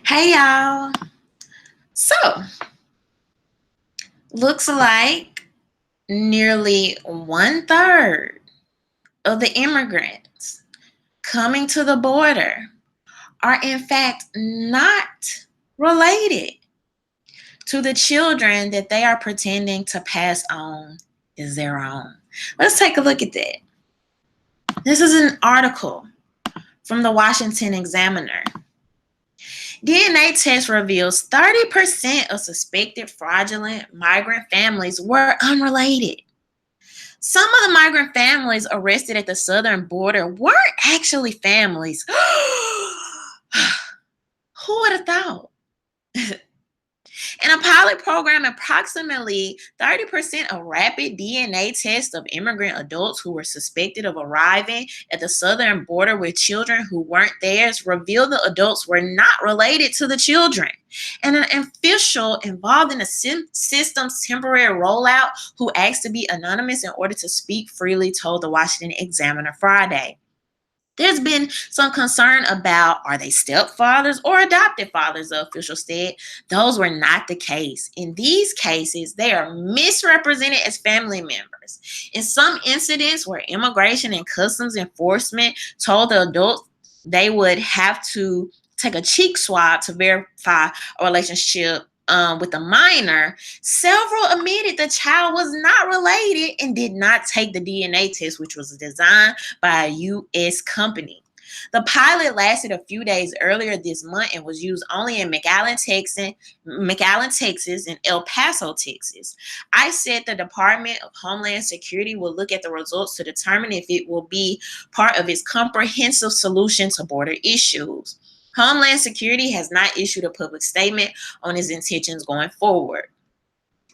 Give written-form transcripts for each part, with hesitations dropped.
Hey y'all. So, looks like nearly 1/3 of the immigrants coming to the border are in fact not related to the children that they are pretending to pass on as their own. Let's take a look at that. This is an article from the Washington Examiner. DNA test reveals 30% of suspected fraudulent migrant families were unrelated. Some of the migrant families arrested at the southern border weren't actually families. Who would have thought? In a pilot program, approximately 30% of rapid DNA tests of immigrant adults who were suspected of arriving at the southern border with children who weren't theirs revealed the adults were not related to the children. And an official involved in the system's temporary rollout who asked to be anonymous in order to speak freely told the Washington Examiner Friday. There's been some concern about are they stepfathers or adopted fathers, the official said. Those were not the case. In these cases, they are misrepresented as family members. In some incidents where immigration and customs enforcement told the adults they would have to take a cheek swab to verify a relationship with the minor, several admitted the child was not related and did not take the DNA test, which was designed by a U.S. company. The pilot lasted a few days earlier this month and was used only in McAllen, Texas, and El Paso, Texas. I said the Department of Homeland Security will look at the results to determine if it will be part of its comprehensive solution to border issues. Homeland Security has not issued a public statement on its intentions going forward.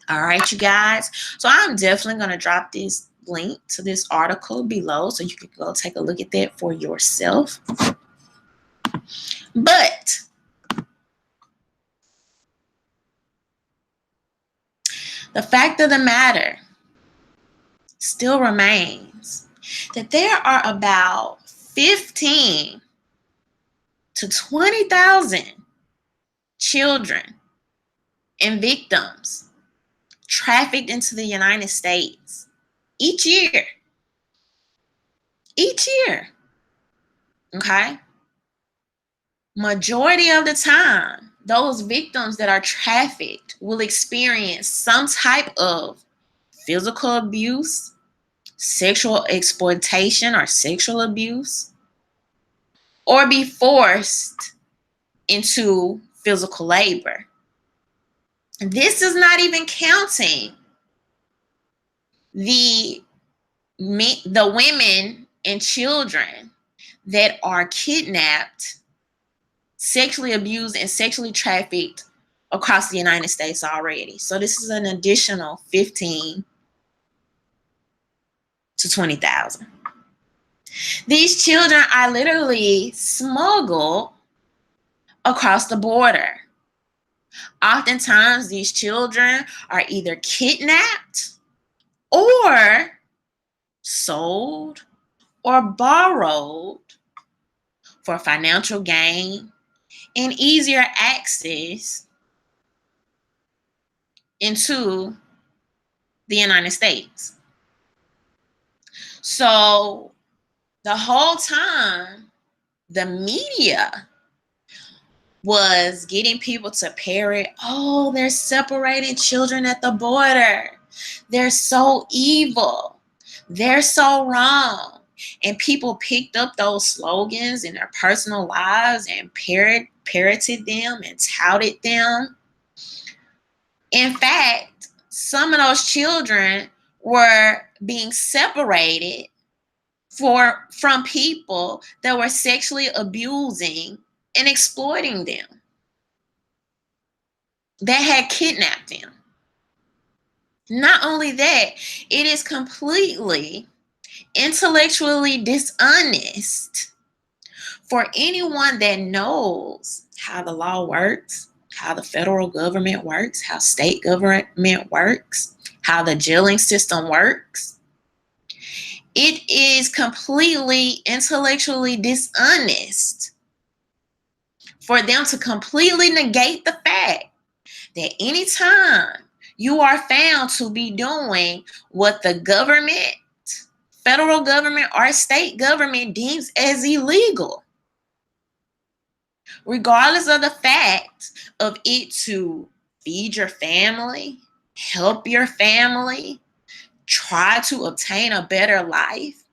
All right, you guys. So I'm definitely going to drop this link to this article below so you can go take a look at that for yourself. But the fact of the matter still remains that there are about 15 to 20,000 children and victims trafficked into the United States each year. Okay? Majority of the time, those victims that are trafficked will experience some type of physical abuse, sexual exploitation or sexual abuse, or be forced into physical labor. This is not even counting the women and children that are kidnapped, sexually abused, and sexually trafficked across the United States already. So this is an additional 15 to 20,000. These children are literally smuggled across the border. Oftentimes, these children are either kidnapped or sold or borrowed for financial gain and easier access into the United States. So the whole time, the media was getting people to parrot, oh, they're separating children at the border. They're so evil. They're so wrong. And people picked up those slogans in their personal lives and parroted them and touted them. In fact, some of those children were being separated from people that were sexually abusing and exploiting them, that had kidnapped them. Not only that, it is completely intellectually dishonest for anyone that knows how the law works, how the federal government works, how state government works, how the jailing system works. It is completely intellectually dishonest for them to completely negate the fact that anytime you are found to be doing what the government, federal government, or state government deems as illegal, regardless of the fact of it to feed your family, help your family, try to obtain a better life,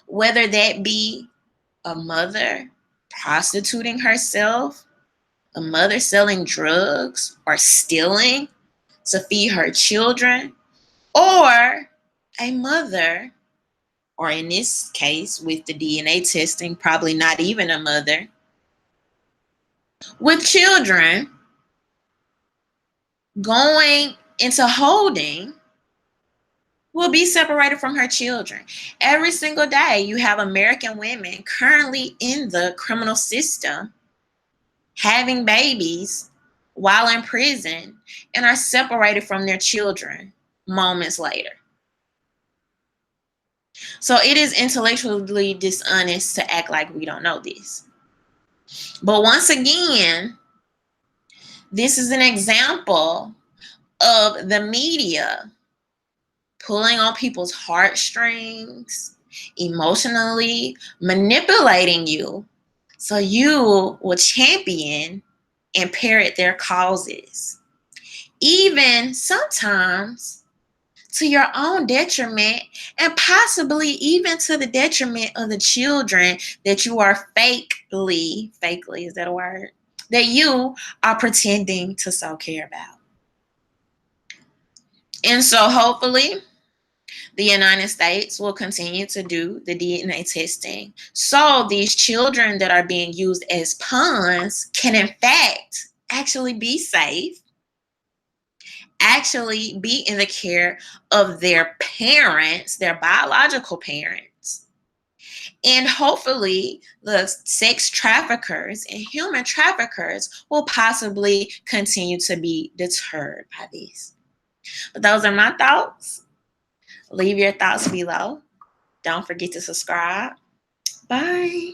whether that be a mother prostituting herself, a mother selling drugs or stealing to feed her children, or a mother, or in this case with the DNA testing, probably not even a mother, with children going into holding, will be separated from her children. Every single day, you have American women currently in the criminal system having babies while in prison and are separated from their children moments later. So it is intellectually dishonest to act like we don't know this. But once again, this is an example of the media pulling on people's heartstrings, emotionally manipulating you so you will champion and parrot their causes, even sometimes to your own detriment, and possibly even to the detriment of the children that you are fakely, is that a word? That you are pretending to so care about. And so hopefully the United States will continue to do the DNA testing so these children that are being used as pawns can in fact actually be safe, actually be in the care of their parents, their biological parents. And hopefully the sex traffickers and human traffickers will possibly continue to be deterred by this. But those are my thoughts. Leave your thoughts below. Don't forget to subscribe. Bye.